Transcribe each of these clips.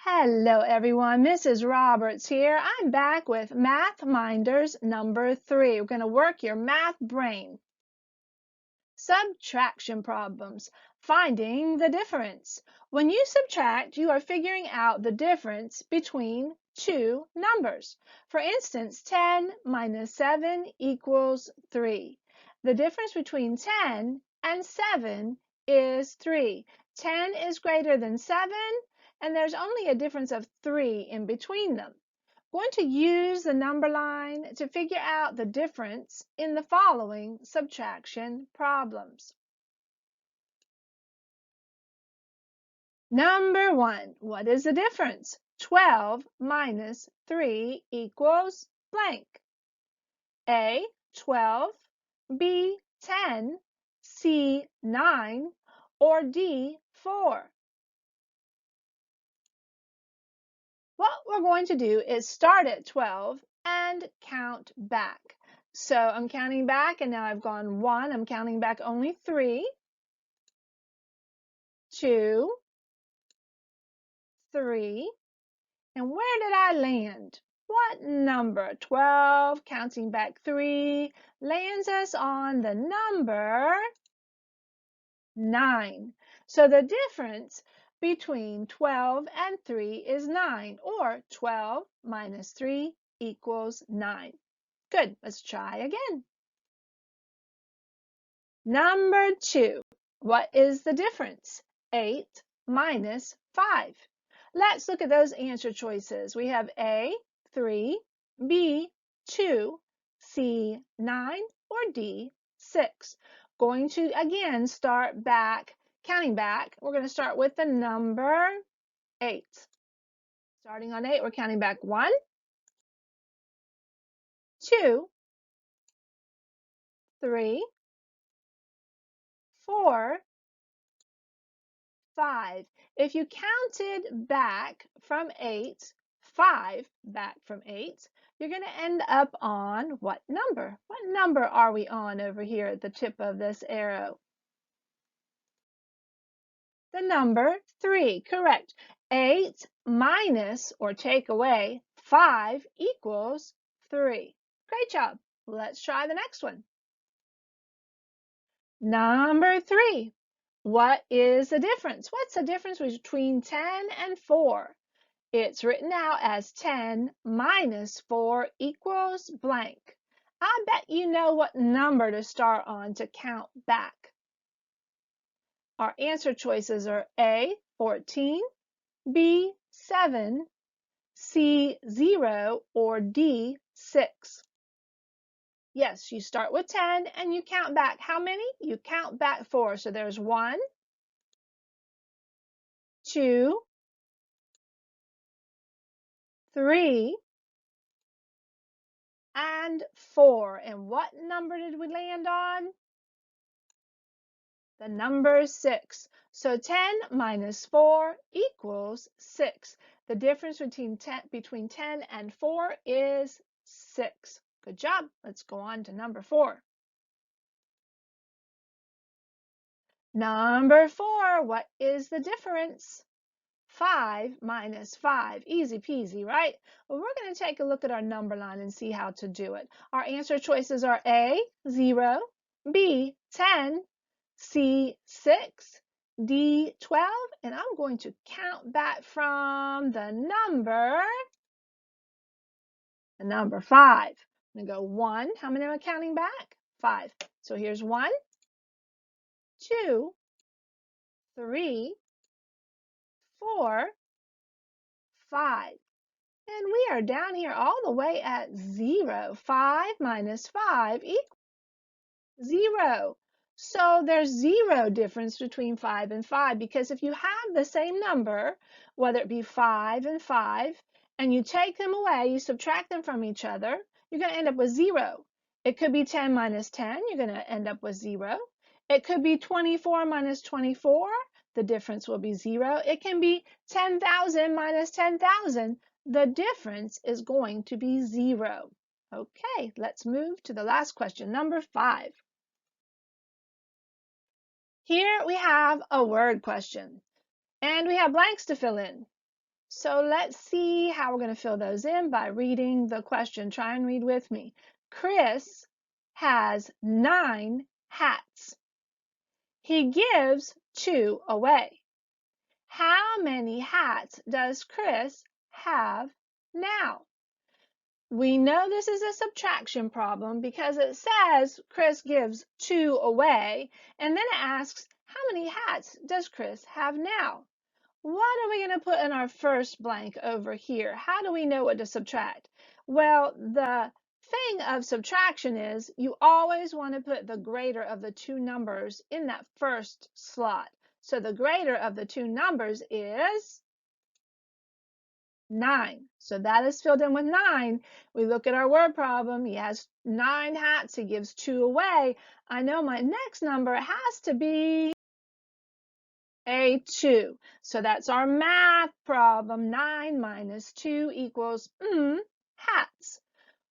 Hello everyone, Mrs. Roberts here. I'm back with Math Minders number 3. We're going to work your math brain. Subtraction problems. Finding the difference. When you subtract, you are figuring out the difference between two numbers. For instance, 10 minus 7 equals 3. The difference between 10 and 7 is 3. 10 is greater than 7, and there's only a difference of 3 in between them. We're going to use the number line to figure out the difference in the following subtraction problems. Number 1, what is the difference? 12 minus 3 equals blank. A, 12, B, 10, C, 9, or D, 4. What we're going to do is start at 12 and count back. So I'm counting back, and now I've gone 1. I'm counting back only 3, 2, 3, and where did I land? What number? 12, counting back 3, lands us on the number 9. So the difference between 12 and 3 is 9, or 12 minus 3 equals 9. Good, let's try again. Number 2, what is the difference? 8 minus 5. Let's look at those answer choices. We have A, 3, B, 2, C, 9, or D, 6. Going to, again, start back, counting back. We're going to start with the number 8. Starting on 8, we're counting back 1, 2, 3, 4, 5. If you counted back from 8, 5 back from 8, you're going to end up on what number? What number are we on over here at the tip of this arrow? The number 3, correct. 8 minus, or take away, 5 equals 3. Great job. Let's try the next one. Number 3. What is the difference? What's the difference between 10 and 4? It's written out as 10 minus 4 equals blank. I bet you know what number to start on to count back. Our answer choices are A, 14, B, 7, C, 0, or D, 6. Yes, you start with 10 and you count back. How many? You count back 4. So there's 1, 2, 3, and 4. And what number did we land on? The number 6. So 10 minus 4 equals 6. The difference between 10 and 4 is 6. Good job. Let's go on to number 4. Number 4, what is the difference? 5 minus 5. Easy peasy, right? Well, we're going to take a look at our number line and see how to do it. Our answer choices are A, 0, B, 10, C, 6, D, 12, and I'm going to count back from the number 5. I'm going to go 1. How many am I counting back? 5. So here's 1, 2, 3, 4, 5. And we are down here all the way at 0. 5 minus 5 equals 0. So there's 0 difference between 5 and 5, because if you have the same number, whether it be 5 and 5, and you take them away, you subtract them from each other, you're going to end up with 0. It could be 10 minus 10, you're going to end up with 0. It could be 24 minus 24, the difference will be 0. It can be 10,000 minus 10,000, the difference is going to be 0. Okay, let's move to the last question, number 5. Here we have a word question, and we have blanks to fill in. So let's see how we're going to fill those in by reading the question. Try and read with me. Chris has 9 hats. He gives 2 away. How many hats does Chris have now? We know this is a subtraction problem because it says Chris gives 2 away, and then it asks, how many hats does Chris have now? What are we going to put in our first blank over here? How do we know what to subtract? Well, the thing of subtraction is you always want to put the greater of the 2 numbers in that first slot. So the greater of the 2 numbers is 9. So that is filled in with 9. We look at our word problem. He has 9 hats. He gives 2 away. I know my next number has to be a 2. So that's our math problem. 9 minus 2 equals hats.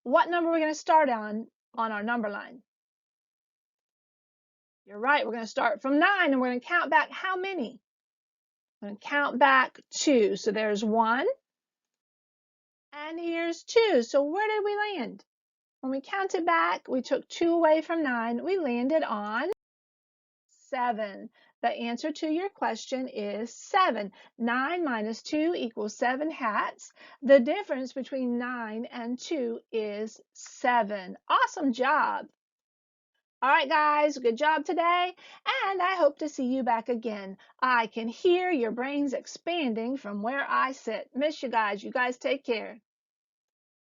What number are we going to start on our number line? You're right. We're going to start from 9 and we're going to count back how many? I'm going to count back 2. So there's 1 and here's 2. So where did we land? When we counted back, we took 2 away from 9. We landed on 7. The answer to your question is 7. 9 minus 2 equals 7 hats. The difference between 9 and 2 is 7. Awesome job. All right, guys, good job today, and I hope to see you back again. I can hear your brains expanding from where I sit. Miss you guys. You guys take care.